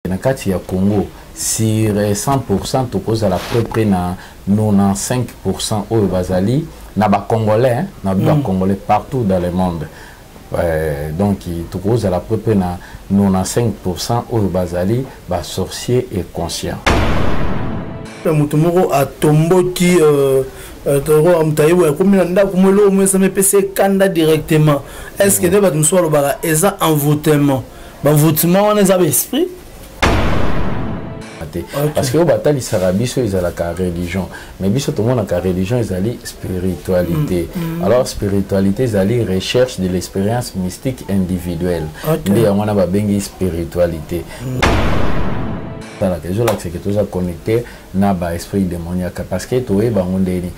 na kati ya Congo sur 100% tokoza la près na 95% au bazali na ba congolais na ba congolais partout dans le monde. Donc tokoza la près na 95% au bazali ba sorcier et conscient. Mutumoko a tomboki directement. Est-ce que des bâtiments sont envoûtement? Envoûtement, on est à l'esprit? Parce que au bataille sarabiso ils ont la religion, mais biso tout le monde a la religion ils ont spiritualité. Alors spiritualité ils ont recherche de l'expérience mystique individuelle. Il y a on a bengi spiritualité. Dans la question là c'est que tout ça connecté na ba esprit démoniaque parce que to e bangondeni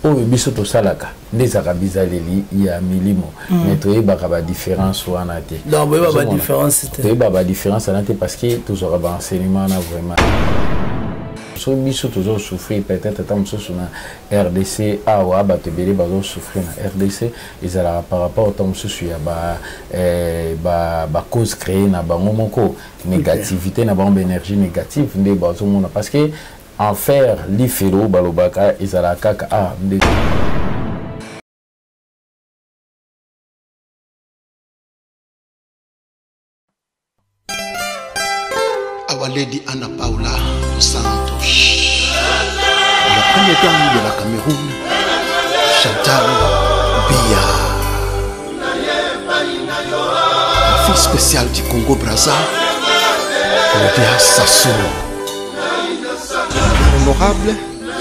o biso to salaka des arabizaleli ya milimo mais to e ba différence wana te. Donc ba différence te ba différence wana te parce que tout aura ba enseignement na vraiment so biso toujours souffrir peut-être tant sur na RDC awa ba te bele ba souffrir na RDC ils ala par rapport au temps sur ya ba cause créée na bango moko négativité na bango énergie négative ndé ba zo mona parce que en faire l'ifelo balobaka ils ala kaka ndé Our Lady Anna Paula dos Santos, la première dame de la Cameroun, Chantal Biya, la fille spéciale du Congo-Brazza, Claudia Sassou, l'honorable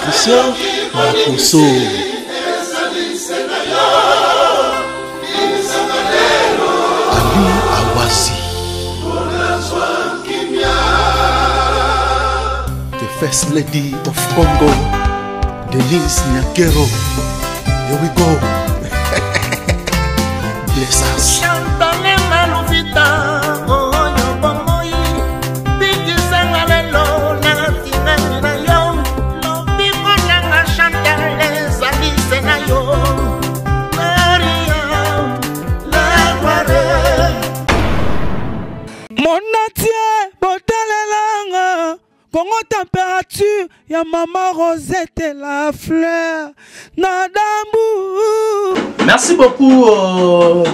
Christian Makoso, Ali Awasi, the First Lady of Congo, Denise Nyakero. Here we go. Bless us. Congo température, ya maman Rosette la fleur, Nadambu. Merci beaucoup,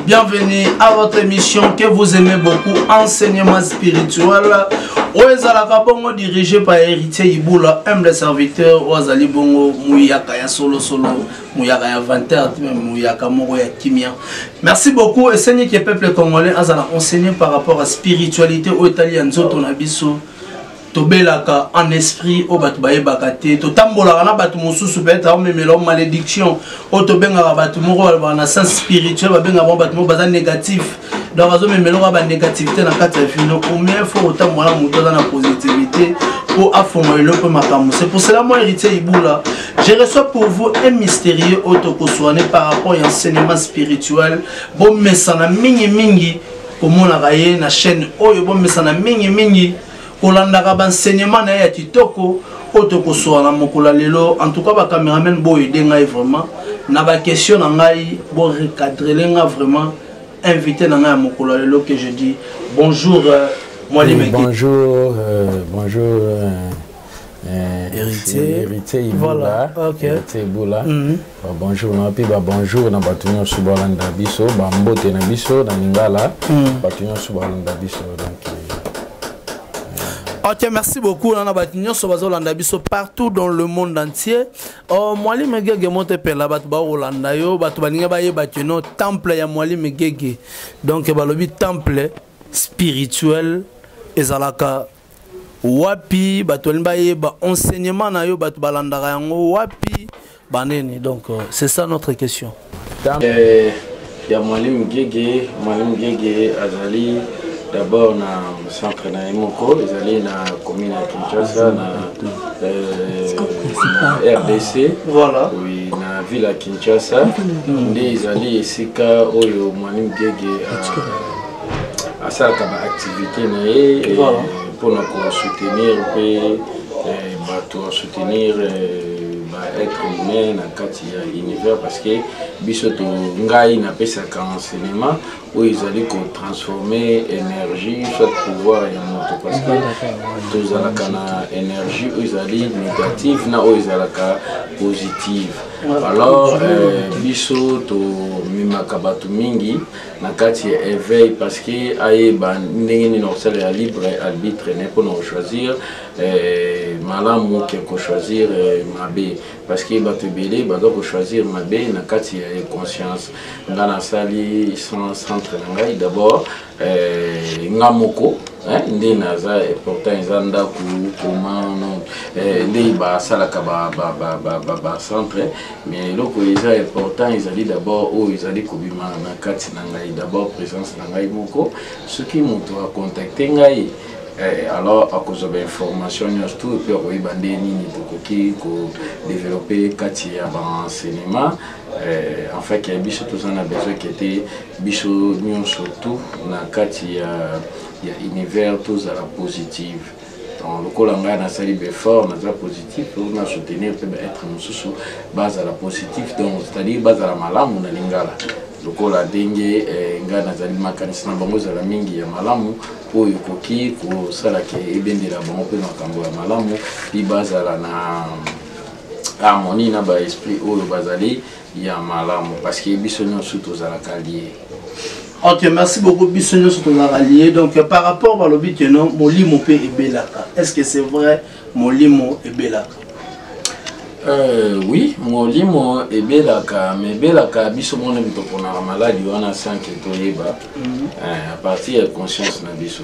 bienvenue à votre émission que vous aimez beaucoup, enseignement spirituel. Oezalaka bongo dirigé par Héritier Iboula, humble serviteur, Oazali bongo Mouyaka ya solo Mouyaka ya 20h, Mouyaka moro ya kimia. Merci beaucoup, et Seigneur qui est peuple congolais, Azala enseigné par rapport à spiritualité, au Italien Nzoto Nabiso. Tobelaka en esprit au batu baye bakate to tambola na batu mususu peut-être mais melo malédiction au tobenga batu moko na sens spirituel babenga bon batu baza négatif donc azo melo ba négativité na kati ya fino au mieux faut autant mwana muto na positivité pour afonga le peu makamu. C'est pour cela moi Héritier Iboula je reçois pour vous un mystérieux autokosoane par rapport à enseignement spirituel bon mesana mingi comme on a raillé na chaîne oyo bon mesana mingi Kolanda enseignement na ya kitoko otoko so na mokola lelo en tout cas ba cameraman boy denga vraiment na ba question na ngai bo recadrer nga vraiment invité na ngai mokola lelo que je dis bonjour Mwalimu. Bonjour Héritier Iboula. Héritier Iboula. Bonjour na pi ba bonjour na batunya subalanda biso ba mbote na biso na lingala batunya subalanda biso donc ok, merci beaucoup. On a battu sur Bazolanda partout dans le monde entier. Mwali Megege monte per la batba Rolanda yo, batubaniga baye batino temple ya Mwali Megege. Donc balobi temple spirituel ezalaka wapi batolimba ye ba enseignement na yo batubalanda yango wapi banene. Donc c'est ça notre question. Ya Mwali Megege azali d'abord na centre na Imoko, ils allaient na commune à Kinshasa, na RDC, voilà. Oui, na ville à Kinshasa, ils allaient ici ka oyo Mwalimu Gege à ça comme activité na pour nous soutenir et soutenir être humain na kati ya univers parce que biso to ngai na pesa ka enseignement où ils allaient transformer énergie soit pouvoir ya moto parce que tous à la énergie où ils allaient négative na où ils allaient positive. Alors biso to mimaka batu mingi na kati ya éveil parce que aye ba ndenge no sala libre arbitre ne pour choisir malamu qui ko choisir mabe parce que batu belé ba doit choisir mabe na kati ya conscience ngana sali sans centre ngai d'abord ngamoko nde naza pourtant ezanda ku comment nde ba sala ka ba centre mais loko eza important ezali d'abord o ezali kobima na kati na ngai d'abord présence na ngai moko ce qui monto a contacter ngai alors à cause de l'information tout puis on va nini tokoki ko développer kati ya enseignement en fait qu'il y a biso tous on a besoin qui était biso nous surtout na kati ya univers tous à la positive. Donc le colanga na sali fort na la positive pour nous soutenir peut être mususu base à la positive donc c'est-à-dire base à la malamu na lingala. Le cola dengue nga na zali makanisi na bango za la mingi ya malamu oyo koki ko sala ke ebendela bango pe makambo ya malamu bi base à la na harmonie na ba esprit oyo bazali ya malamu parce que biso nyonso tozalaka lié. Ok, merci beaucoup Bissonio sur ton allié. Donc par rapport à l'objet non, Molimo pe et Belaka. Est-ce que c'est vrai Molimo et Belaka? Oui, Molimo et Belaka, mais Belaka biso mon habito pour la maladie on a 5 toyeba à partir de conscience na biso.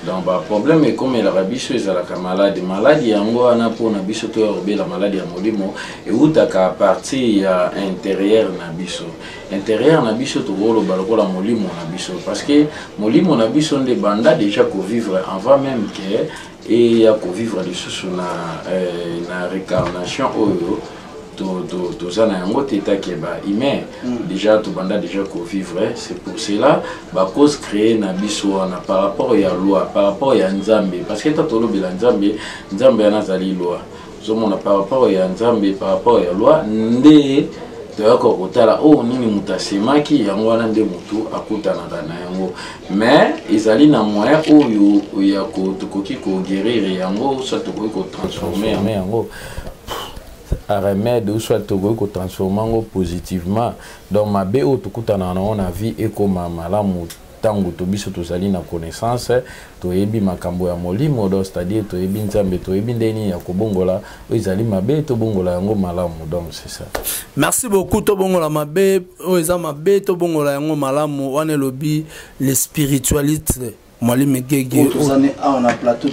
Donc ba problème est comme la biso ezalaka maladie yango ana pour na biso to la maladie ya Molimo et utaka à partir ya intérieur na biso. Intérieur na biso to rolo balokola Molimo na biso parce que Molimo na biso nde banda déjà ko vivre avant même que et à vivre des choses na réincarnation oyo to zana yango teta ke ba humain déjà to banda déjà ko vivre c'est pour cela ba cause créer na biso na par rapport ya loi par rapport ya nzambe parce que tatolo bila nzambe anazali loi zomona par rapport ya nzambe par rapport ya loi nde toyako kotala o nini mutasemaki yango wana nde mutu akutana na yango mais ezali na moyen oyo ya ko tokoki ko guérir yango soit tokoki ko transformer yango à remède ou soit tokoki ko transformer yango positivement donc mabe o tokutana na vie et comme malamu tango to biso tozali na connaissance to yebi makambo ya molimo do c'est-à-dire to yebi nzambe to yebi ndeni ya kobongola ezali mabe to bongola yango malamu donc c'est ça. Merci beaucoup to bongola mabe eza mabe to bongola yango malamu wana lobi les spiritualistes Mwalimu Gege on a plateau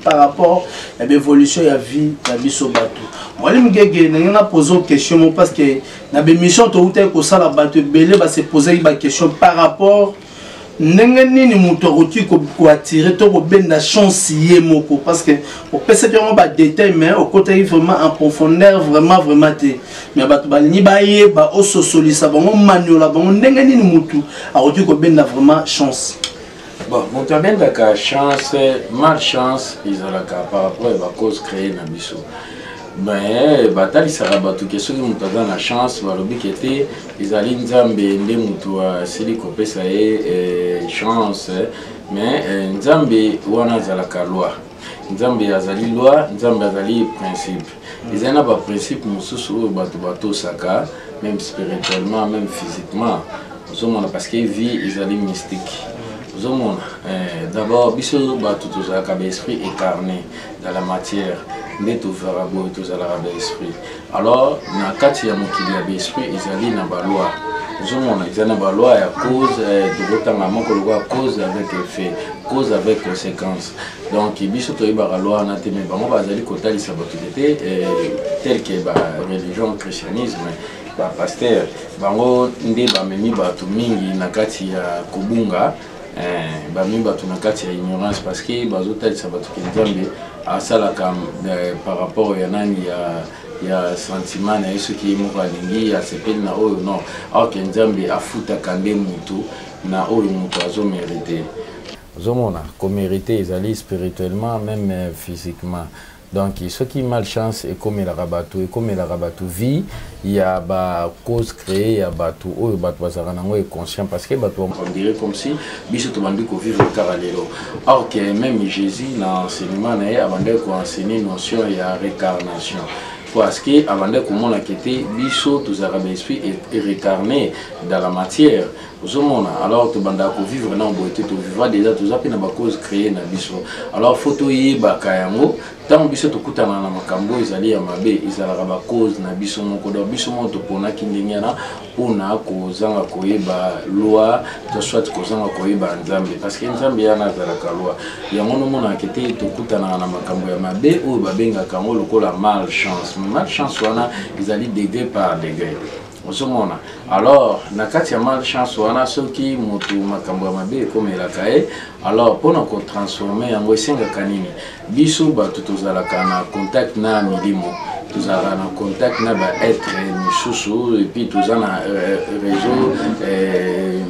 par rapport à l'évolution de la vie de biso bato. Mwalimu Gege n'a posé une question parce que na bémission to uté ko sala bato belé ba se poser une question par rapport nengeni ni muto roti ko attirer to ko benda chance yemoko parce que au pese vraiment ba détail mais au côté vraiment en profondeur vraiment té mais bato balini ba yé ba o sosolisa bango maniola bango nengeni ni muto a roti ko benda vraiment chance. Bon, mon tabel de chance, malchance, ils ont la par rapport à la cause créée dans biso. Mais bataille sera battu que ceux qui ont la chance, le but était ils allaient nzambe ndé mutu sili kopé ça est chance, mais nzambe wana zalaka loi. Nzambe azali loi, nzambe azali principe. Ils ont pas principe mususu bato saka, même spirituellement, même physiquement. Parce que vie ils allaient mystique. D'abord, biso batu tozalaka esprit incarné dans la matière, nde tovara boye tozalaka esprit. Alors, na kati ya mokili ya esprit ezali na ba loi. Ozomona ezali na ba loi ya cause tokotanga moko lokwa cause avec effet, cause avec conséquence. Donc biso toyebaka loi na te me bango bazali kotalisa bato te tel que ba religion christianisme ba pasteur bango nde bamemi bato mingi na kati ya kobunga bamimba tunakati ya ignorance parce que bazotalisa bato ke nzambe asalaka par rapport ya nani ya sentiment na yesu ki moko alingi asepeli na oyo non alors ke nzambe afutaka nde mutu na oyo mutu azomérite ozomona komérite ezali spirituellement même physiquement Donc ce qui malchance et comme la rabatu vie, il y a ba cause créée, il y a batu ou batu bazaranango est conscient parce que batu on dirait comme si biso to bandu ko vivre caralelo. Or que même Jésus dans l'enseignement na abandé ko enseigner notion il y a réincarnation. Parce que avant de comment quitté biso tous arabes esprit est réincarné dans la matière. Alors tu banda ko vivre na boité to vivre déjà tous apena ba cause créée na biso. Alors photo yi ba kayango tant biso to kutana na makambo ezali ya mabe ezala ba cause na biso moko do biso mo to pona kindengana pona ko zanga ko yeba loi to soit ko zanga ko yeba nzambe parce que nzambe yana zala ka loi ya mono mona kete to kutana na makambo ya mabe o ba benga kango lokola malchance wana ezali degré par degré. Alors, nakati ya malchance wana soki mutu makambo ya mabe comme la kae alors pour nous transformer yango esenga kanini biso batu tozalaka na contact na milimo tozalaka na contact na ba être misusu et puis tozana réseau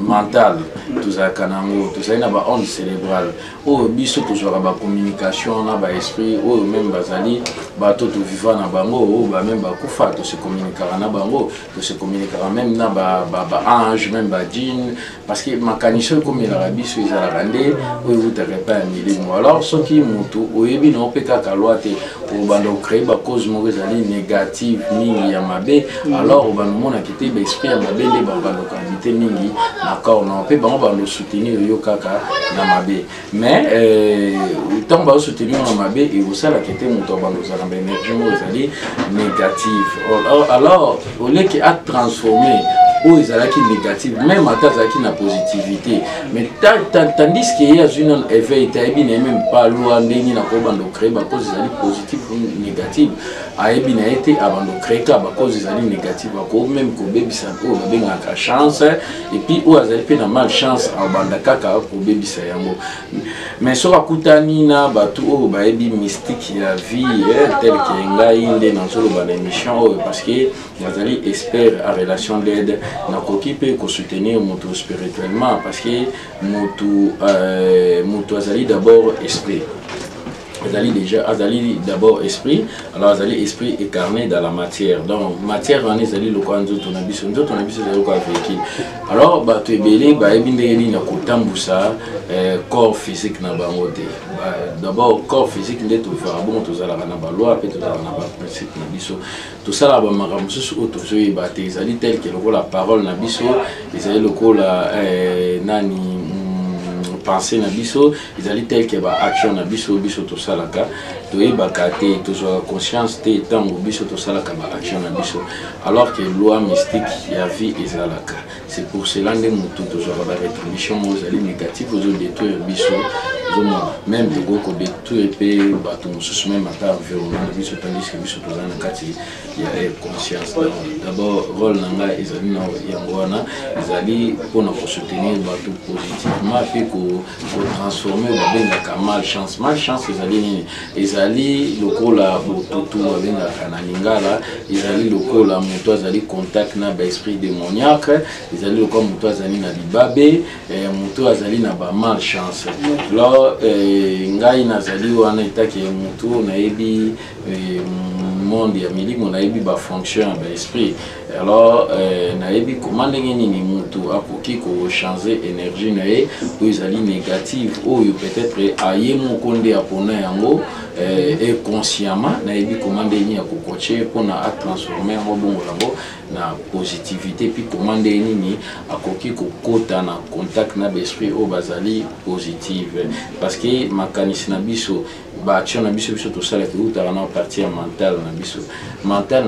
mental tozalaka nango tozali na ba onde cérébrale o biso tozwaka ba communication na ba esprit o même bazali bato to vivant na bango o ba même ba kufa to se communiquera na bango to se communiquera même na ba ange même ba djinn parce que makanisho comme la biso ezalaka nde o evutaka epai ya milimo alors soki mutu oyebi na opeka kaloate obanda ocrée ba cause moko ezali négative mingi ya mabe alors obanda omonaki te baesprit ya mabe nde babandaka habite mingi na corps na mpe bango bando soutenir yo kaka na mabe mais ntango bazosoutenir na mabe ekosalaka te moto abanda ozala ba énergie moko ezali négative alors oleki atransformer ou ils allaient qui négatif même à qui na positivité mais tandis qu'il y a une éveil taïbi n'est même pas loin d'eni na kobando créer ba cause ils allaient positif ou négatif aïbi n'a été avant de créer ka ba cause ils allaient négatif ko même ko baby ça ko ba benga ka chance et puis ou azali pe na malchance à banda kaka ko baby ça yango mais so akutani na batu o ba ebi mystique ya vie tel que ngai inde na solo ba émission parce que azali expert en relation d'aide nakoki pe ko soutenir moto spirituellement parce que moto azali d'abord esprit azali d'abord esprit alors azali esprit incarné dans la matière donc matière on azali lokwa nzoto na biso ezali lokwa véhicule alors bato ebele bayebi ndenge nini na kotambusa corps physique na bango te d'abord corps physique nde tofaka bongo tozalaka na baloi mpe tozalaka na baprincipe na biso tosalaka bamakambo mosusu oyo tozoyeba te ezali tel ke lokola parole na biso ezali lokola nani pensée na biso ezali tel que ba action na biso to salaka to ebaka te to zo conscience te tango biso to salaka ba action na biso alors que loi mystique ya vie ezalaka c'est pour cela que mutu to zo ba rétribution mo ezali négatif zo détruire biso zo même de goko détruire pe ba to mususu même ata environnement na biso tandis que biso to zana kati ya conscience d'abord rôle nanga ezali na yangwana ezali pour nous soutenir ba to positivement pe ko transformer ba benga malchance ezali lokola botutu ba benga na lingala ezali lokola moto azali contact na ba esprit démoniaque ezali lokola moto azali na libabe moto azali na ba malchance là ngai nazali wana itaki moto na ebi monde ya milimo na ebi ba fonction ba esprit alors na ebi comment ndenge nini moto akoki ko changer énergie na ye ou ezali négative ou peut-être aye moko nde apona yango et consciemment na ebi comment ndenge ya kokoche pona a transformer yango bongo yango na positivité puis comment ndenge nini akoki kokota na contact na l'esprit au bazali positive parce que makanisi na biso ba action na biso to sala ke utara na partie mentale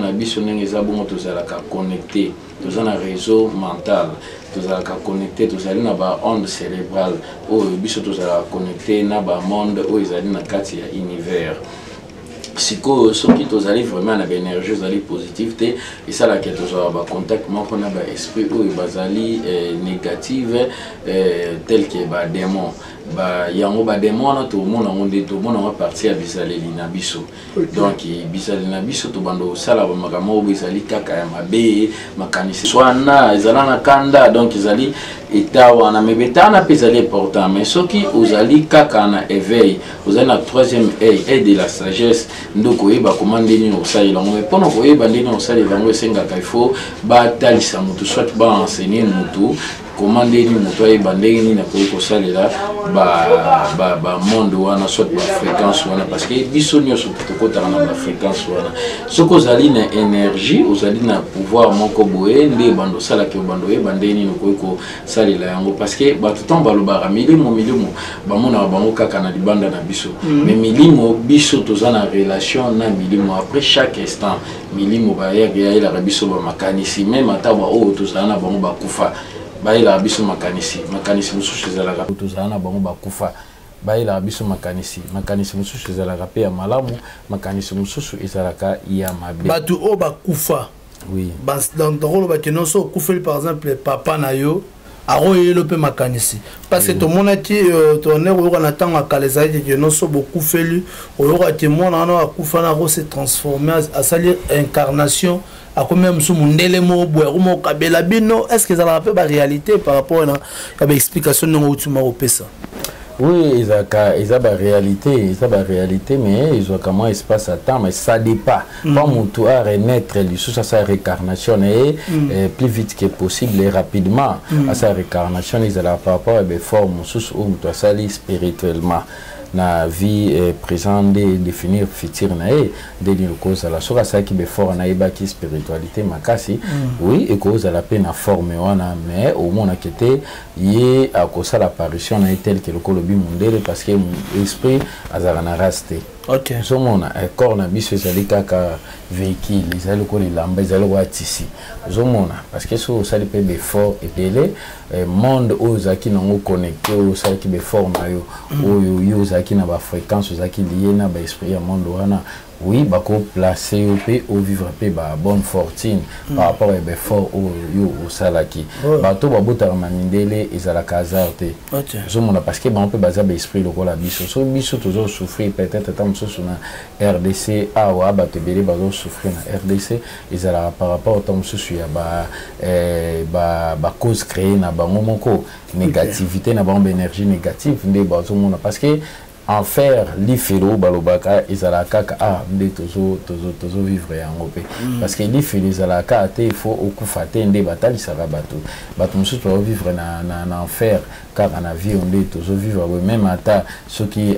na biso ndenge za bongo to sala ka connecté to na réseau mental to sala ka connecté to sala na ba onde cérébrale o biso to sala connecté na ba monde o ezali na kati ya univers siko soki tozali vraiment na énergie ezali positivité et ça la que tozala ba contact moko na ba esprit o bazali négative tel que ba démon ba yango ba demona to mona ngonde to mona wa partie ya bisaleli na biso donc bisaleli na biso to bando sala ba makamo bizali kaka ya mabe makanisi swana ezala na kanda donc ezali eta wana mebetana pezali important mais soki ozali kaka na éveil ozali na troisième œil de la sagesse ndoko yeba komande ni osali lango mais pono ko yeba ndeni osali lango esengaka il faut ba talisa mutu soit ba enseigner mutu commande ni mutu ayeba ndenge nini akoki kosalela ba monde wana soit ba fréquence wana parce que biso nyonso tokotaka na ba fréquence wana soki ozali na énergie ozali na pouvoir moko boye nde bando osalaki bando oyeba ndenge nini okoki kosalela yango parce que bato ntango balobaka milimo bamonaka bango kaka na libanda na biso mais milimo biso toza na relation na milimo après chaque instant milimo bayelaka biso bamakanisi même ata baoyo tozala na bango bakufa bayela biso makanisi mosusu ezalaka tozala na bango bakufa bayela biso makanisi mosusu ezalaka pe ya malamu makanisi mosusu ezalaka ya mabe bato oyo bakufa oui dans rôle bakeno so okufeli par exemple papa na yo aroyelo pe makanisi parce que to monaki to ne ko na tanga kala ezali ke no so bokufeli oyoka te mona na akufa na ko se transformer à salir incarnation à combien de mundele mo boero mo kabela bino est-ce que ça va faire la réalité par rapport à la explication non ultima au pesa oui ils ont la réalité mais ils ont comment espace à temps mais ça dépend pas mon tour à renaître sous sa réincarnation et plus vite que possible et rapidement à sa réincarnation ils ont par rapport à des formes sous où toi sali spirituellement na vie présente de définir futur na de le cause la sora ça qui be fort na iba qui spiritualité makasi oui et cause la peine à forme wana mais au moins a été yé à cause l'apparition na tel que le colobi mondele parce que esprit azarana resté ok so mona corps na biso ezali kaka véhicule ezali ko lamba ezali ko atisi so mona parce que so ça peut be fort et belé monde aux aki nango connecté au ça qui be fort na yo yo zaki na ba fréquence zaki lié na ba esprit ya monde wana oui bako placer au vivre pe ba bonne fortune par rapport à be fort yo au salaki bato babota na mindele ezala kazarte so mona parce que on peut baser ba esprit lokola biso so biso toujours souffrir peut-être sur la RDC awa bato belé bazo souffrir na RDC ezala par rapport au temps sur ya ba cause créée na bango moko négativité na bango énergie négative ndé bazo mona parce que en faire l'ifelo balobaka ezalaka nde tozo vivre yango pe parce que l'ifelo ezalaka te il faut okufa te nde batalisaka bato mosusu tozo vivre na enfer kaka na vie nde tozo vivre même ata soki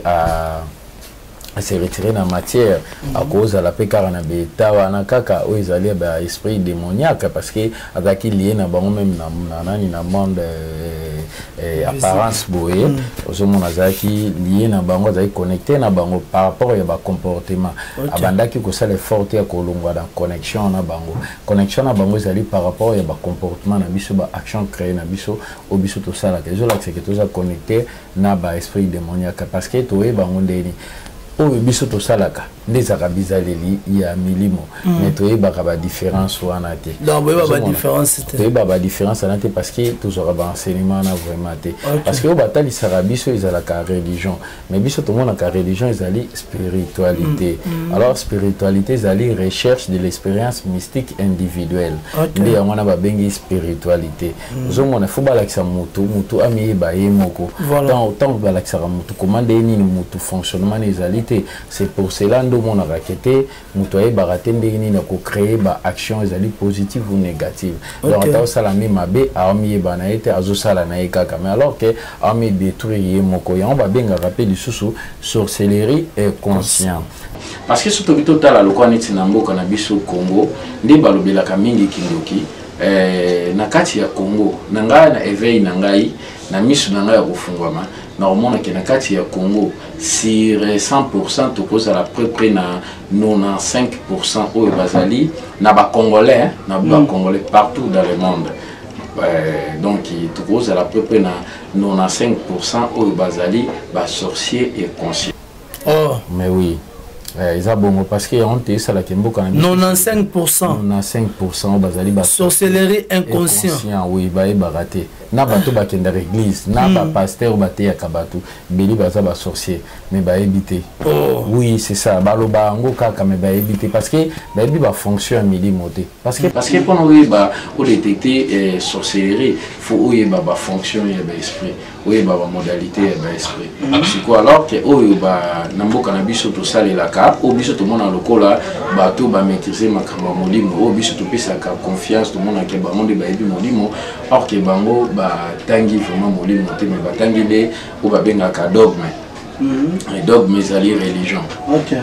se retirer na matière à cause de la pécarana beta wana kaka o ezali ba esprit démoniaque parce que azaki lié na bango même na monde apparence boye ozomona azaki lié na bango azaki connecté na bango par rapport à ba comportement abandaki ko sala effort ya kolongwa na connexion na bango ezali par rapport à ba comportement na biso ba action créé na biso o biso to sala que zo la que to za connecté na ba esprit démoniaque parce que to e bango ndeni o biso to salaka ndezaka bizaleli ya milimo mais toyebaka ba différence wana te donc ba différence te toyeba ba différence wana te parce que tozora ba enseignement na vraiment te parce que o batalisaka biso ezalaka religion mais biso tomonaka religion ezali spiritualité alors spiritualité ezali recherche de l'expérience mystique individuelle nde yango wana babengi spiritualité ozomona fo balakisa mutu amiyeba ye moko tant balakisaka mutu komande nini mutu fonctionnement ezali te c'est pour cela mon raquette mutoye baraté ndeni na ko créer ba action ezali positive ou négative donc ta sala mi mabe ami bana ete azo sala na ekaka mais alors que ami détruire moko ya on ba benga rappel du susu sorcellerie et conscient parce que surtout total aloko neti na mboka na biso Congo ndi balobela ka mingi kindoki na kati ya Congo na ngai na éveil na ngai na misu na ngai ya kufungwama normalement na kati ya Congo sur 100% to cause à la près na 95% au bazali na ba congolais partout dans le monde donc to cause à la près na 95% au bazali ba sorcier et conscient mais oui ils ont bon parce que on te ça la kembo quand 95% bazali ba sorcellerie inconscient oui ba baraté na bato bakenda église na ba pasteur bateya kabatu beli baza ba sorcier mais ba éviter oui c'est ça baloba ngo kaka mais ba éviter parce que ba ebi ba fonction milimo te parce que pendant oui ba au détecter sorcellerie faut oui ba fonction ya ba esprit oui ba modalité ya ba esprit c'est quoi alors que oui ba namboka na biso to salela ka o biso to mona lokola bato ba maîtriser makambo molimo o biso to pesa ka confiance to mona ke ba monde ba ebi molimo or que bango ba tangi vraiment molimo te mais ba tangi de ou ba benga ka dogme les dogmes ezali religion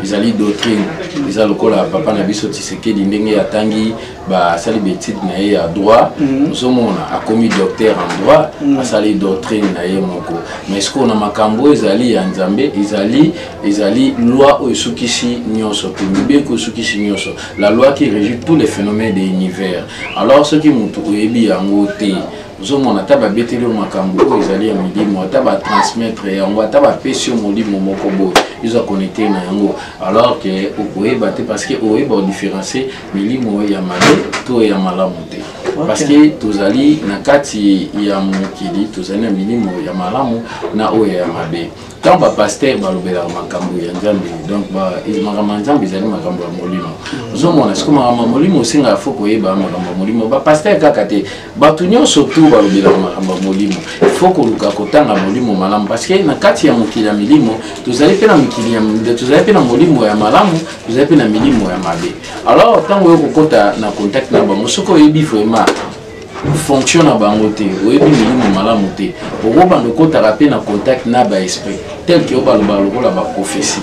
ezali doctrine eza lokola papa na biso Tshisekedi ndenge ya tangi ba sali betite na ye ya droit ozomona akomi docteur en droit asali doctrine na ye moko mais ce qu'on a makambo ezali ya nzambe ezali loi o esukisi nyonso te mibeko esukisi nyonso la loi qui régit tous les phénomènes de l'univers alors ce qui mutu oyebi yango te zomona taba beteli makambo ko ezali ya milimo taba transmettre yango taba pesio molimo moko bo ils ont connecté na yango alors que okoye batte parce que oye ba différencier milimo ya mabe to ya malamu te parce que tozali na kati ya mokili tozali na milimo ya malamu na oye ya mabe tant ba pasteur balobela makambo ya nzambe donc ba makambo nzambe ezali makambo ya molimo zomona siko makambo molimo singa foko yeba makambo molimo ba pasteur kaka te batu nyonso tu balobela makambo molimo foko luka kotanga molimo malamu parce que na kati ya mokili ya milimo tozali pe na mokili ya tozali pe na molimo ya malamu tozali pe na milimo ya mabe alors tango yo kokota na contact na bango soko yebi vraiment fonction na bango te oyebi milimo malamu te okoba ndokotaka pe na contact na ba esprit tel que obaloba lokola ba prophétie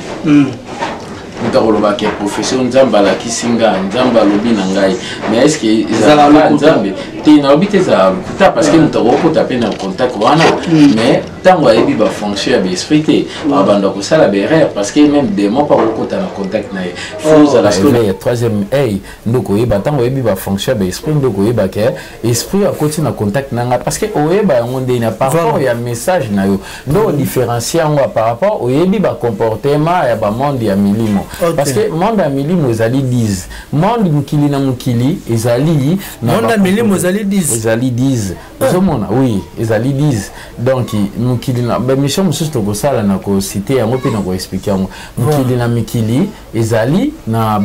mutakoloba ke profession nzambe alakisi nga nzambe alobi na ngai mais est ce que ezala nzambe te nalobi te ezala lokuta parce que mutakokota pe na contact wana mais ntango ayebi bafonction ya baesprit te abanda kosala baerreur parce que même démon pa kokota na contact na ye ya troisième œil ndoko oyeba ntango oyebi bafonction ya baesprit ndoko oyeba ke esprit akoti na contact na nga parce que oyeba yango ndeni na par rapport ya message na yo ndo différencier yango par rapport oyebi bacomportement ya bamonde ya milimo parce que monde ya milimo ezali 10 monde mokili na mokili ezali monde ya milimo ezali 10 ozomona oui ezali 10 donc mokili na mission mosusu tokosala na kocite yango mpe na koexplike yango mokili na mikili ezali na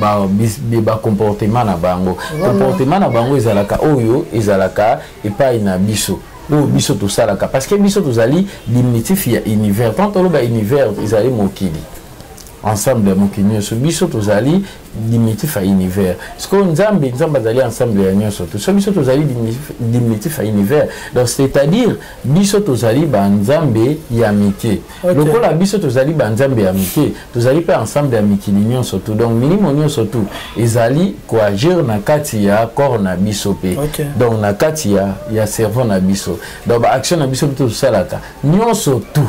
bacomportement na bango comportement na bango ezalaka oyo ezalaka epai na biso oyo biso tosalaka parce que biso tozali diminutif ya univers tant toloba univers ezali mokili ensemble ya mokili nyonso biso tozali diminutif ya univers siko nzambe azali ensemble ya nyonso to so biso tozali diminutif ya univers donc c'est-à-dire biso tozali banzambe ya mike lokola biso tozali banzambe ya mike tozali pe ensemble ya mikili nyonso to donc milimo nyonso to ezali koagir na kati ya corps na biso pe donc na kati ya cerveau na biso donc ba action na biso tosalaka nyonso to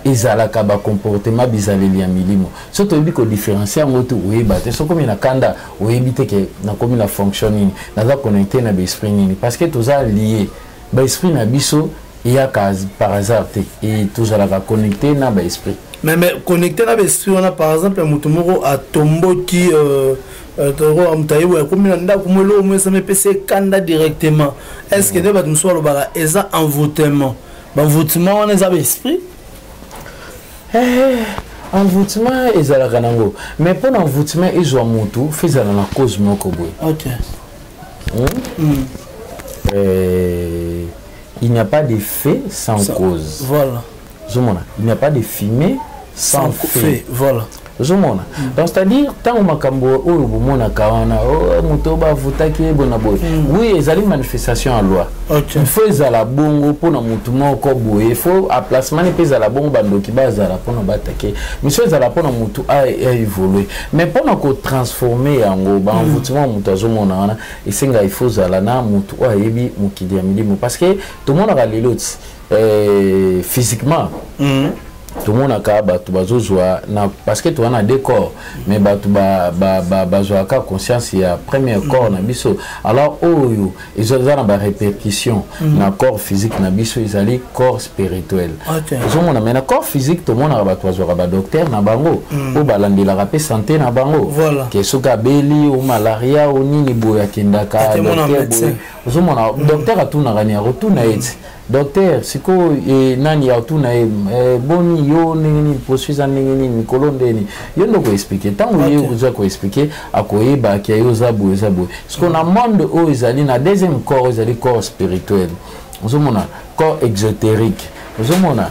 ezalaka ba comportement bizaleli ya milimo so toyebi ko différencier yango to oyeba te so komi na kanda oyebi te ke na komi na fonctionning naza connecté na ba-esprit nini parce que toza lié ba-esprit na biso eyaka par hasard te et tozalaka connecté na ba-esprit mais connecté na ba-esprit wana par exemple mutu moko atomboki toro amtayibo ya komi na ndako mwelo omwesa mepese kanda directement est-ce que ne bato mosusu balobaka eza envoûtement banvoûtement wana eza ba-esprit envoûtement ezalaka nango mais pour envoûtement ezwa mutu fezala na cause moko boye il n'y a pas de fait sans cause voilà il n'y a pas de fumée sans fait voilà zomona donc c'est-à-dire tant makambo oyo bomonaka wana moto bavutaki bona boye oui ezali manifestation ya loi il faut ezala bongo mpona motu moko boye il faut aplacement mpe ezala bongo bandoki bazala mpona batake miso ezala mpona motu aévolue mais mpona kotransforme yango banvutiment motu azomona wana esenga il faut ezala na motu oyo ayebi mokili ya milimo parce que tomonaka lelo ti physiquement tout le monde a parce que tu as deux corps mais tu as conscience il y a premier corps na biso alors ils ont des répercussions na corps physique na biso ils allaient corps spirituel mais na corps physique tout le monde a docteur na bango ou balandi la rapé santé na bango que soka beli ou malaria ou nini boya kindaka docteur a tout na gani retourna docteur siko nani ya tout na boni yo nini poursuivre nini mikolo ndeni yo ndoko expliquer tant vous ko expliquer akoyeba ki yo zabu parce qu'on a monde où ils allaient na deuxième corps ils allaient corps spirituel vous mona corps exotérique vous mona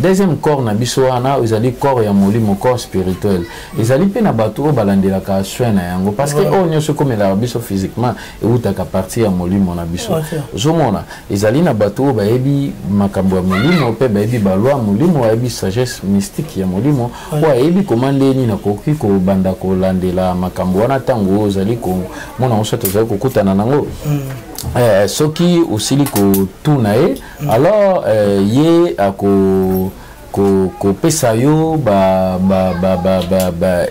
deuxième corps na biso wana ils allaient corps ya molimo corps spirituel ils allaient pe na bato balandela ka soin na yango parce que nyonso comme la biso physiquement et utaka partie ya molimo na biso vous mona ils allaient na bato ba yebi makambo ya molimo pe ba yebi balwa molimo yebi sagesse mystique ya molimo wa yebi komande ni na koki ko banda ko landela makambo wana tango ozali ko mona on souhaite ozali ko kutana nango ce qui aussi ko tunae alors ye ako ko pesa yo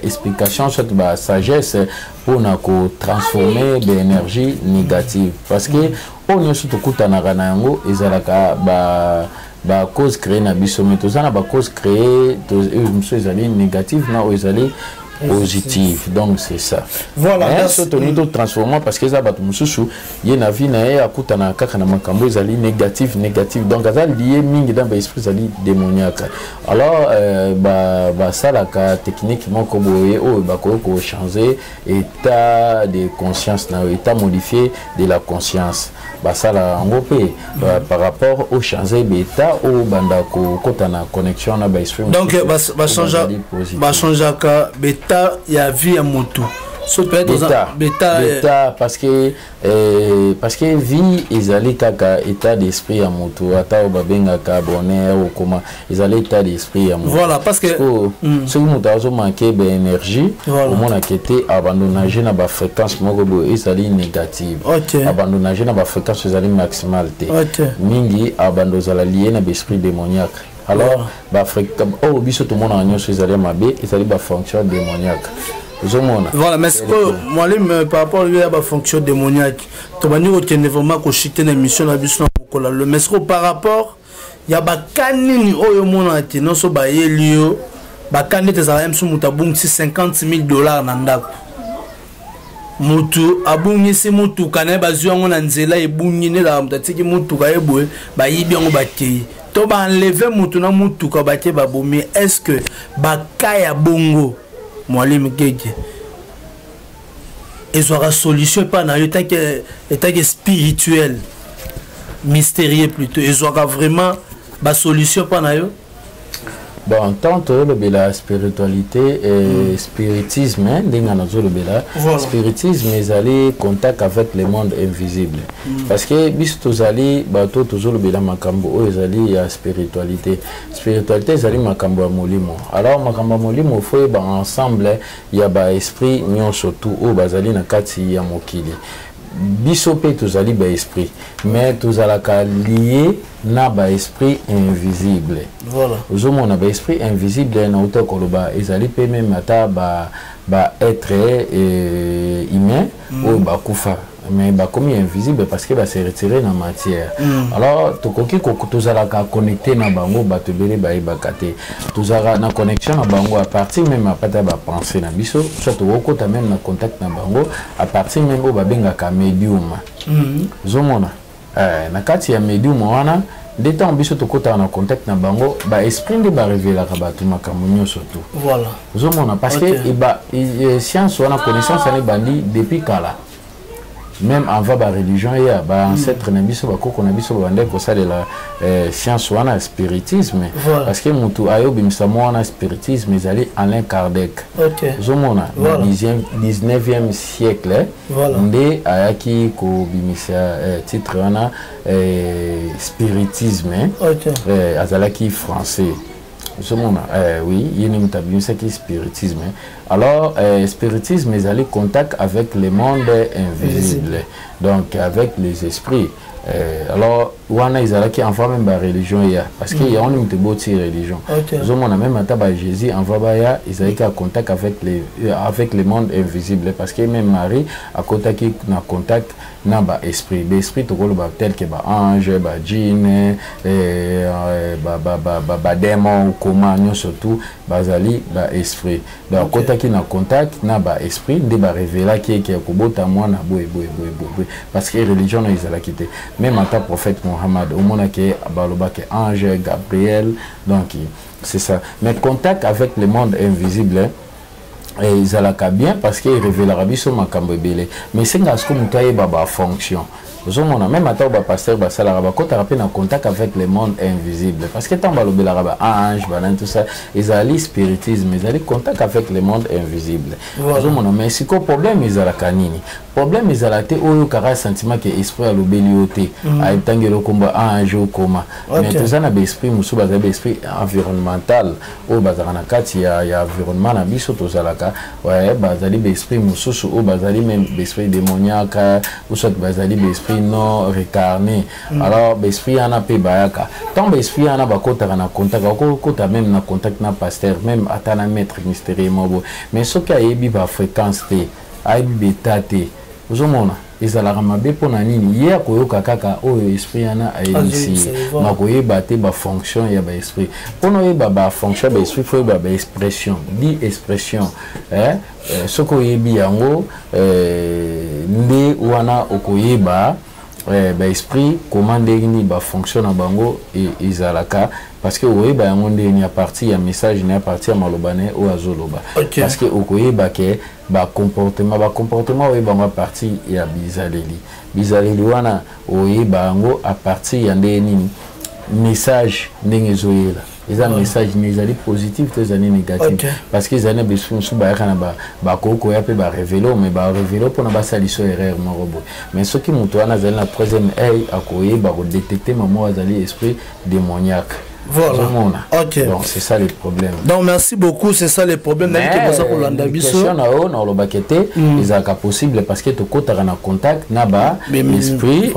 explication soit sagesse pour na ko transformer d'énergie négative parce que on yo surtout kutana kana yango ezalaka cause créer na biso mais tozana cause créer monsieur ezali négative na ezali positif donc c'est ça voilà ce toni to transformant parce que ça batu mususu ye na vie na ya kutana kaka na makambo ezali négatif donc ça lié mingi dans l'esprit ezali démoniaque alors ça la technique moko boye ko changer état de conscience na état modifié de la conscience ça la ngopé par rapport au changer d'état au banda ko kotana connexion na esprit donc changer ka il y a vie à moto bêta parce que vie ils allaient kaka état d'esprit à moto ata babenga ka bonheur ou comment ils allaient état d'esprit à moto voilà parce que ce que moto a manqué d'énergie au monde a été abandonné na ba fréquence moko ils allaient négative abandonné na ba fréquence ils allaient maximale mingi abandonné la lié na esprit démoniaque alors biso tout le monde a nyonso ils allaient mabé ils allaient ba fonction démoniaque voilà mais moi par rapport à la fonction démoniaque tu vas nous retenir vraiment que chiter l'émission la biso na le mais par rapport il y a bakanini oyo mona ti non so ba yelio bakani te za même so mutabung $50,000 na ndako mutu abungisi mutu kana bazwa ngona nzela ebungi ne la mtatiki mutu ka ebwe ba yibi ngo bakei to ba enlever mutu na mutu ka batie babomi est-ce que bakaya bongo Mwalimu Gege ils aura solution pas na état que spirituel mystérieux plutôt ils aura vraiment ba solution pas na yo bon tant que la spiritualité et spiritisme spiritisme ils allaient contact avec le monde invisible parce que bis tous allés bateau toujours le makambo ils allaient à spiritualité ils allaient makambo molimo alors makambo molimo faut ensemble il y a ba esprit nyon surtout au bazali na kati ya mokili biso pe tozali ba esprit mais tozalaka lié na ba esprit invisible voilà ozomona ba esprit invisible na uta koloba ezali pe même ata ba être humain ou ba kufa mais ba comme invisible parce que ba se retirer na matière alors tokoki tozalaka connecté na bango bato bele ba ibakate tozala na connexion na bango à partir même apata ba penser na biso soit tokota même na contact na bango à partir même ba benga ka medium zomona na kati ya medium wana de temps biso tokota na contact na bango ba esprit de ba révéler ka bato makambo nyonso tout voilà zomona parce que science wana connaissance ani bandi depuis kala même avant la religion il y a ancêtre na biso bakoko na biso bande ko ça de la science wana spiritisme parce que mutu ayo bimisa mwana spiritisme ezali Alain Kardec zomona na 19e siècle nde ayaki ko bimisa titre wana spiritisme azalaki français oui, il y a une spiritisme. Alors, spiritisme, ils allaient contact avec le monde invisible, donc avec les esprits. alors wana izalaki envoie même ba religion ya parce que ya on me te boti religion zo mona même ata ba Jésus envoie ba ya izalaki en contact avec les mondes invisibles parce que même Marie a contacté na contact na ba esprit to ko ba tel que ba ange ba djinn ba démon comment nous surtout bazali ba esprit donc contacté na contact na ba esprit de ba révéler qui ko bota mwana boy parce que religion na izalaki te même en tant que prophète Mohammed, au monde qui est ange, Gabriel, donc c'est ça. Mais contact avec le monde invisible, ils ont bien parce qu'il révèle la vie sur ma cambébélé. Mais c'est ce que nous fonction. Même à le pasteur quand on en contact avec le monde invisible parce que tant que ange tout ça ils ont spiritisme ils ont contact avec le monde invisible mais si le problème ils ont la canine problème ils ont la tête ou le sentiment que esprit a l'obélioté a été le combat ange au coma mais tout ça n'a pas esprit musu bazali esprit environnemental ou bazali na kati ya environnement na biso to zalaka ouais bazali esprit musu ou bazali même esprit démoniaque ou soit bazali esprit non récarné alors l'esprit en a pe bayaka tant l'esprit en a ba kota na contact kota même na contact na pasteur même atana maître mystérieux mobo mais ce qui a yebi ba fréquence te ayebi beta te ozomona ezalaka mabe pona nini ye akoyoka kaka oyo esprit ana ayebisi makoyeba te ba fonction ya ba esprit pona oyeba ba fonction ba esprit faut ba expression di expression soko oyebi yango nde wana okoyeba ba esprit comment ndeni ba fonction na bango ezalaka parce que oyeba yango ndeni a partir ya message na partir ya malobane o azoloba parce que okoyeba ke ba comportement oyeba nga partir ya bizaleli wana oyeba yango a partir ya ndeni message ndenge zoyela les messages négatifs positifs les années négatives parce que les années besoin sous ba koko ya pe ba révéler mais ba révéler pour na ba saliso erreur marobo mais ce qui mutuana zali na troisième œil akoye ba détecter maman azali esprit démoniaque. Voilà. Ok. Donc c'est ça le problème. Donc merci beaucoup, c'est ça le problème. Mais question na o na lo bakete ezaka possible parce que to kota na contact na ba esprit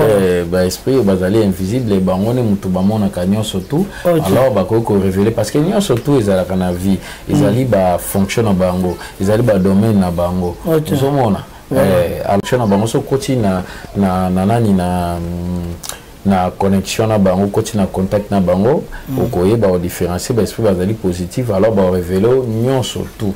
esprit bazali invisible bango ne mutu ba mona kanyo surtout alors ba ko révéler parce que nyo surtout ezalaka na vie ezali ba fonction na bango ezali ba domaine na bango ozomona action na bango so koti na nani na connexion na bango koti na contact na bango okoyeba o différencier ba esprit bazali positif alors ba révéler nyon surtout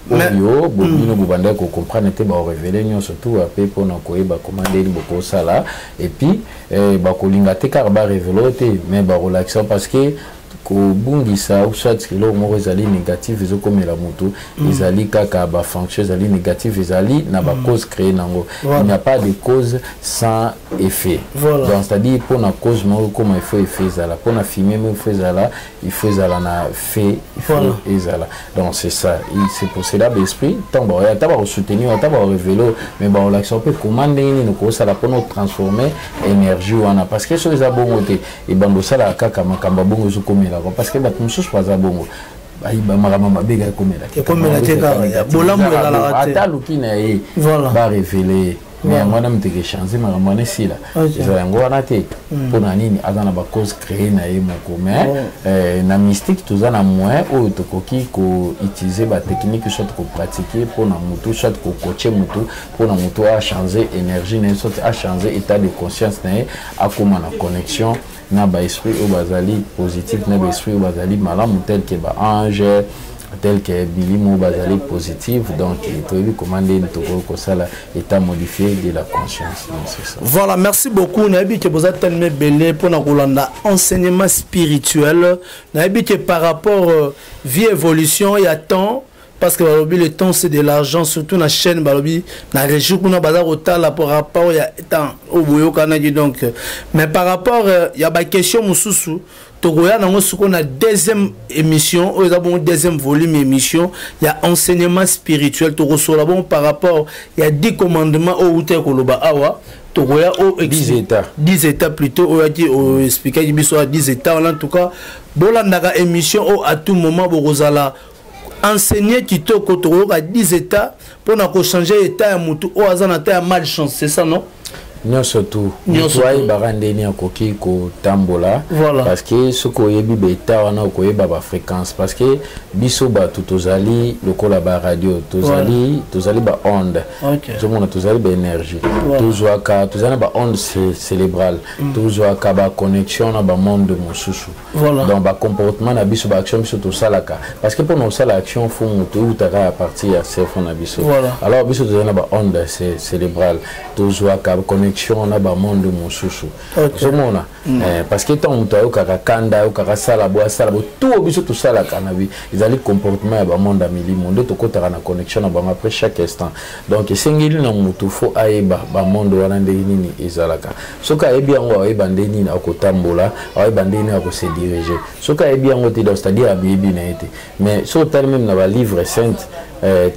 audio bobino bobanda ko comprendre te ba révéler nyon surtout après pour na koyeba commander boko sala et puis ba kolinga te car ba révéler te mais ba relaxer parce que kobungisa ou soit que lo mo ezali négatif ezo comme la moto ezali kaka ba fonction ezali négatif ezali na ba cause créée nango il n'y a pas de cause sans effet donc c'est-à-dire pour na cause mo comme il faut effet ezala pour na fumer mais il faut ezala na fait il faut ezala donc c'est ça c'est pour cela l'esprit tant ba soutenir tant ba révéler mais ba l'action peut commander ni ko ça la pour nous transformer énergie wana parce que sur les abongoté et bango ça la kaka makamba bongo zo comme parce que bato mususu baza bongo ba marama mabega komela te ka bolamu la ata lukina e ba révéler mais ngwana mteke changer marama ne sila ezala ngwana te pona nini azana ba cause créer na ye moko mais na mystique toza na moyen o tokoki ko utiliser ba technique soit ko pratiquer pona mutu soit ko coacher mutu pona mutu a changer énergie na soit a changer état de conscience na ye a comment na connexion na ba esprit au bazali positif na ba esprit au bazali malamu tel que ba ange tel que bilimo bazali positif donc il peut commander ko sala état modifié de la conscience donc c'est ça. Voilà, merci beaucoup. Na bi que vous êtes tellement belé pour na kolanda enseignement spirituel na bi que par rapport vie évolution il y a temps parce que le temps c'est de l'argent surtout la chaîne balobi na région kuna bazar otala par rapport il y a temps au boyo kanaki donc mais par rapport il y a ba question mususu togoya nango suko na deuxième émission ou ça bon deuxième volume émission il y a enseignement spirituel to reçoit bon par rapport il y a 10 commandements au outé koloba awa togoya au 10 états plutôt au dit au expliquer biso à 10 états en tout cas bolandaka émission au à tout moment bozala enseigner kitoko to à 10 états pour na ko changer état ya mutu o azana ta malchance c'est ça non nyonso tu toi barandeni akoki ko tambola parce que ce ko yebi beta wana ko yeba ba fréquence parce que biso ba tozali lokola ba radio tozali ba onde tozomona tozali ba énergie tozwaka tozana ba onde cérébrale tozwaka ba connexion na ba monde mosusu donc ba comportement na biso ba action biso tosalaka parce que pour nous sala action faut mutu utaka à partir ya cerveau na biso alors biso tozana ba onde cérébrale tozwaka connexion na ba monde mosusu tozomona parce que tant mutu ayokaka kanda ayokaka sala bo tout biso tosalaka na bi ezali comportement ya ba monde a milimo nde tokotaka na connexion na bango après chaque instant donc esengeli na mutu faut ayeba ba monde wana ndenge nini ezalaka soka ayebi yango ayeba ndenge nini akotambola ayeba ndenge nini akose diriger soka ayebi yango te donc c'est-à-dire ayebi na ete mais so tali même na ba livre sainte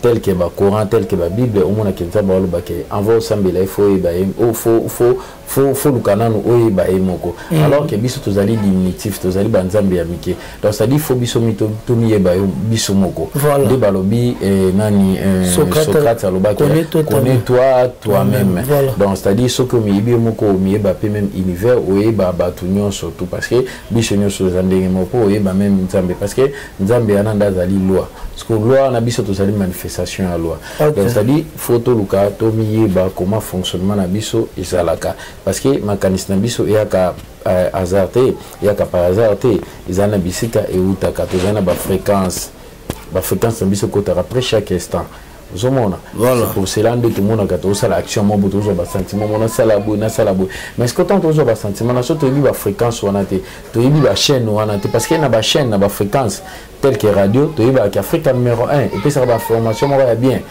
tel que ba Coran tel que ba Bible au mona kinza ba loba ke envo sambela faut lukanano oyeba emoko alors que biso tozali diminutif tozali banzambe ya mike donc ça dit faut biso mito tomiyeba biso moko de balobi nani Socrate aloba connais-toi toi-même donc c'est à dire ce que miyebi moko miyeba pe même univers oyeba batu nyonso tout parce que biso nyonso zandenge moko oyeba même nzambe parce que nzambe ananda zali loi parce que loi na biso tozali manifestation ya loi donc c'est à dire faut to luka to miyeba comment fonctionnement na biso ezalaka parce que makanisi na biso eyaka hasard te eyaka par hasard te ezana bisika eutaka tozana ba fréquence na biso kotaka après chaque instant Zomona. Voilà. C'est pour cela que tout le monde a fait l'action, mon bout, toujours bas sentiment, mon salabo, na salabo. Mais ce que tant toujours bas sentiment, na surtout la fréquence ou anate, tu as la chaîne ou anate, parce qu'il y a une chaîne, une fréquence telle que radio, tu as Afrique numéro 1 et puis ça va formation, on va bien.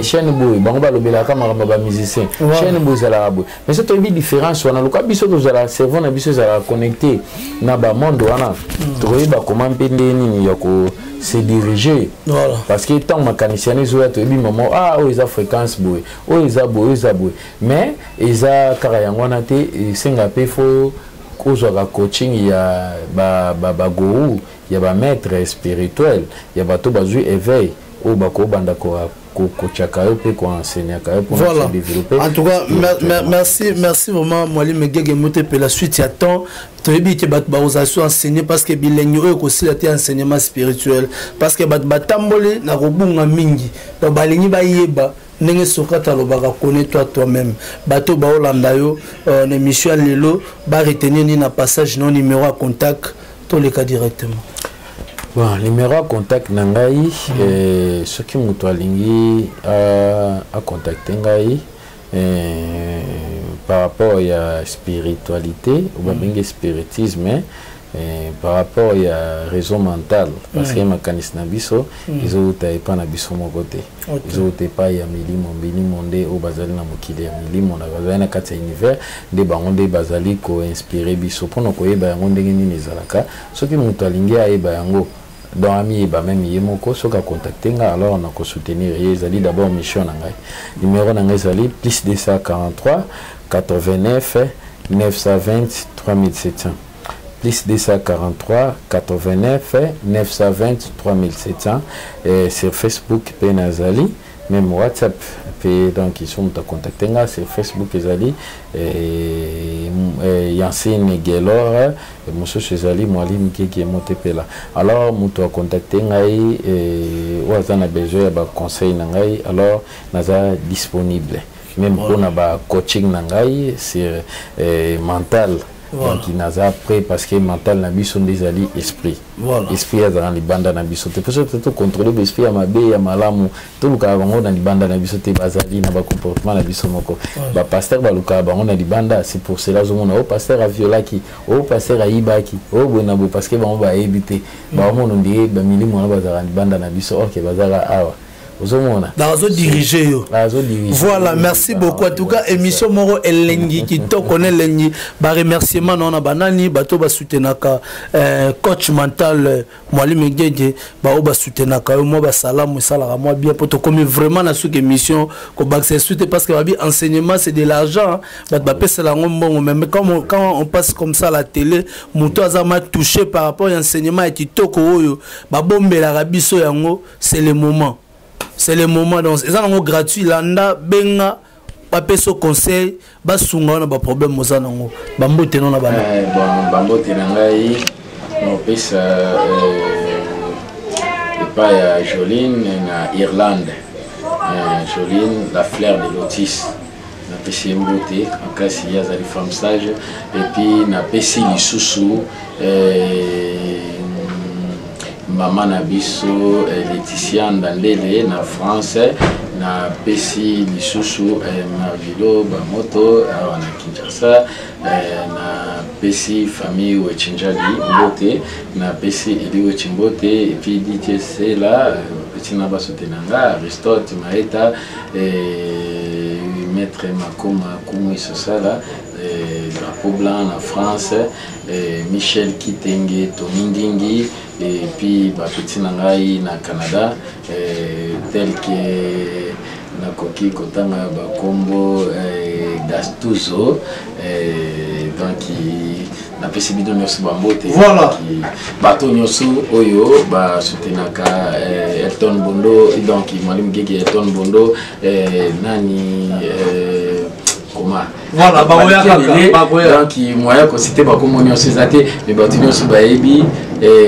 Chaîne boui, bon va le bela caméra, va musicien. Chaîne boui ça la boui. Mais c'est une différence, on a le cas biso de la cerveau, na biso ça la connecté, na ba monde wana. Tu as comment pendre ni yoko. C'est dirigé voilà. Parce que tant mécanicien ils ont dit maman ah ils ont fréquence boy ils ont mais ils ont carrément été Singapour faut qu'on coaching il y a gourou il y a maître spirituel il y a tout bazu éveil au bako banda ko voilà. En tout cas, merci vraiment Mwali Megege Motepe la suite ya temps. Tu as que bat enseigner parce que bilingue aussi la enseignement spirituel parce que bat tambole na robunga mingi. Donc balingi ba yeba nenge Socrate alobaka connais-toi toi-même. Bato ba olanda yo émission lelo ba retenir ni na passage non numéro à contact tous les cas directement. Bon, numéro à contact nangai ce qui mutualingi à contacter ngai par rapport à la spiritualité ou bien spiritisme par rapport à la raison mentale parce que mécanisme nabiso ils ont été pas nabiso mon côté ils ont été pas ya milimo monde au bazali na mokili ya milimo na bazali na kati univers de bangonde bazali ko inspirer biso pour ko yeba yango ndenge nini zalaka ce qui mutualingi ayeba yango donc ami ba même yemoko soka contacter nga alors on a ko soutenir ezali d'abord mission nangai numéro nangai ezali plus 243 89 920 3700 plus 243 89 920 3700 et sur Facebook Penazali même WhatsApp donc ils sont à contacter là sur Facebook ezali Yancine Gelor monsieur Chezali Mwali Megege Motepe là alors muto a contacter ngai wazana besoin ba conseil ngai alors naza disponible même pour na ba coaching ngai sur mental. Voilà. Donc il n'a pas prêt parce que mental n'a biso des alliés esprit. Voilà. Esprit est dans les bandes na biso. Tu peux surtout contrôler l'esprit à ma bé à malamu. Tout le cas bango dans les bandes na biso te bazali na ba comportement na biso moko. Ba pasteur ba luka bango na les bandes c'est pour cela zo mona o pasteur a violaki, o pasteur a ibaki, o bonabo parce que bango ba éviter. Ba mo no ndie ba milimo na bazara na bande na biso OK bazara awa. Voilà, merci beaucoup. En tout cas, émission Moro Elengi qui te connaît Lengi. Ba remerciement non banani bato ba soutenaka coach mental Mwali Megege ba oba soutenaka moi ba salam sala moi bien pour te comme vraiment na sous émission ko ba c'est suite parce que ba enseignement c'est de l'argent ba pesa la ngombo même quand on passe comme ça à la télé muto azama touché par rapport à enseignement et kitoko oyo ba bombela rabiso yango c'est le moment. C'est le moment donc c'est un gratuit landa benga bapeso conseil basunga na ba problème mozana ngo bambote non na bana bon bambote na ngai no pesa pas Joline na Irlande Joline la fleur de lotus na pesi mbote akasi ya zali femme sage et puis na pesi lisusu maman na biso Laetitia Ndandele na France na pesi lisusu Marvilo Bamoto na Kinshasa na pesi famille Wechinjali Mbote na pesi Eli Wechimbote et puis DTC là petit na baso tenanga Aristote Maeta maître Makoma Koumou Sosala drapeau blanc en France Michel Kitenge Tomindingi et puis petit nangai na Canada tel que na koki kotanga ba kombo Gastuzo donc na pesi bido nyoso bambote voilà bato nyoso oyo ba soutenaka Elton Bondo donc Mwalimu Gege Elton Bondo nani comment voilà donc moyen ko cité ba komo nyoso ezate mais bato nyoso ba ebi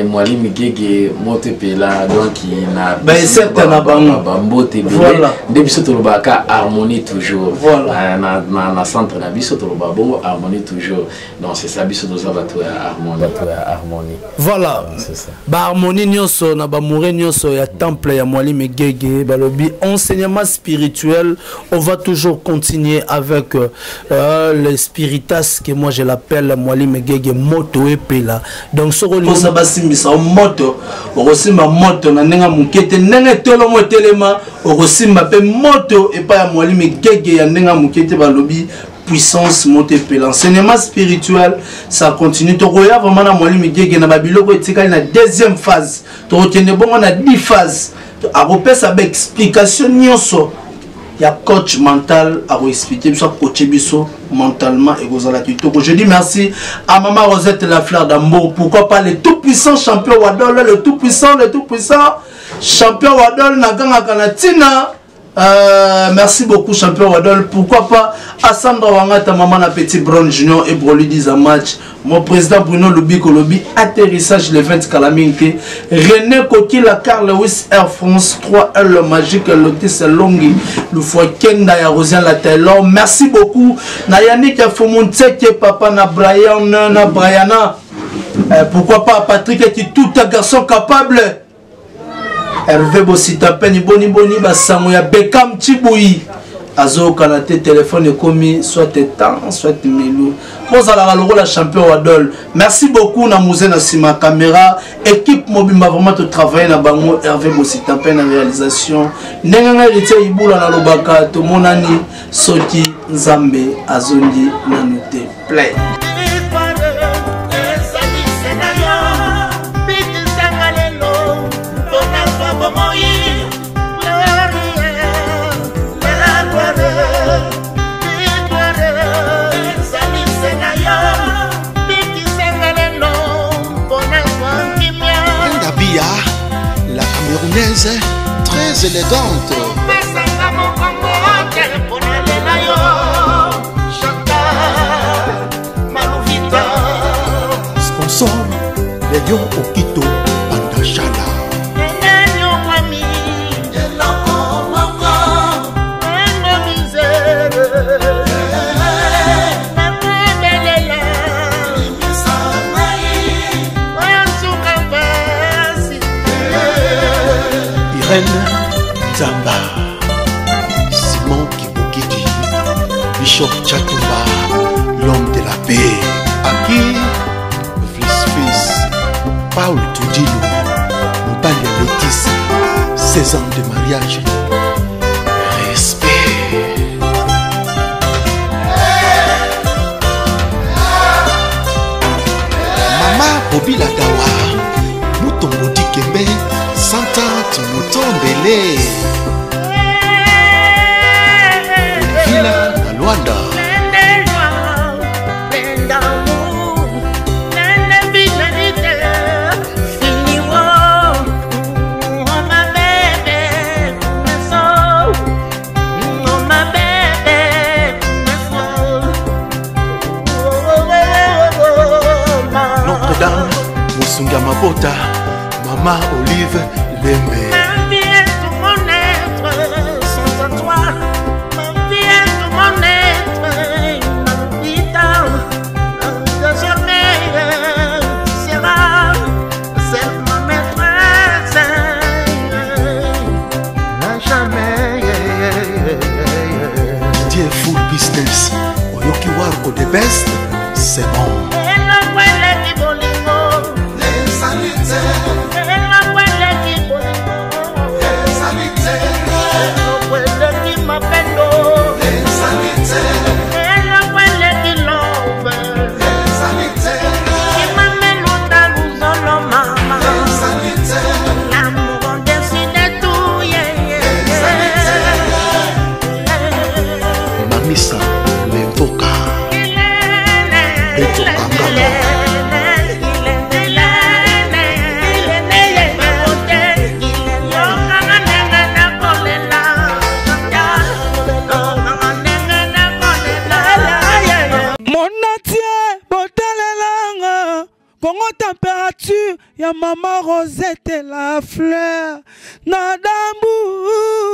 Mwalimu Gege Motepela donc na ba certainement bambote voilà de biso to lobaka harmonie toujours voilà na centre na biso to loba bongo harmonie toujours donc c'est ça biso to za bato ya harmonie voilà c'est ça ba harmonie nyonso na ba moure nyonso ya temple ya Mwalimu Gege balobi enseignement spirituel on va toujours continuer avec le spiritas que moi je l'appelle Mwalimu Gege Moto Epela donc soko basimbisa moto okosimba moto na nenga mukete nenga tolo motelema okosimba pe moto epa ya Mwalimu Gege ya nenga mukete balobi puissance Motepela l'enseignement spirituel ça continue to koya vraiment na Mwalimu Gege na babiloko etikali na deuxième phase to kende bongo na 10 phases akopesa ba explication nyonso ya coach mental à expliquer ça coach biso mentalement et gozala kitoko. Je dis merci à maman Rosette la fleur d'amour, pourquoi pas le tout puissant champion Wadol, le tout puissant champion Wadol Naganga Kanatina. Merci beaucoup champion Wadol, pourquoi pas Assandra Wangata maman na petit Brown Junior et Broly 10 à match. Mon président Bruno Lobi Kolobi, atterrissage le 20 Calamité. René Koki, la Carl Lewis Air France 3L, le magique, Lotis Longi, le foie Kenda ya Rosien la Taylor. Merci beaucoup. Na Yannick Fomonteke, papa na Brian, na Briana. Pourquoi pas Patrick qui tout un garçon capable. Hervé Bossita Peni Boni Boni Basango ya Bekam Chiboui. Azo Kanate téléphone commis soit temps soit milou. Vous allez la champion Wadol. Merci beaucoup na Mouzé na Sima caméra équipe Mobimba vraiment de travailler na bango Hervé Bossita Peni en réalisation. Nenga héritier Ibula na lobaka to monani Soti Nzambe Azondi na noté play. La camerounaise très élégante. Sponsor les lions au Quito Pandachala. Zamba, Simon Kibokidi, Bishop Chatumba, l'homme de la paix, Aki, Fils, Paul Toudilou, Mbalia Métis, 16 ans de mariage, respect. Mama Bobby Ladawa, Mouton Modi Kembe, Santante Mouton Belé Villa na Luanda Mamita, Maman Olive Lembe. Ma vie est tout mon être, sans toi. Ma vie est tout mon être, Mamita. Désormais, tu seras celle ma maîtresse. À jamais. Didier Full Business, Oyoki Warko the best, c'est bon. Mamisa, Lemboka, Beto Angala. Congo température, ya maman Rosette la fleur, Nadambu.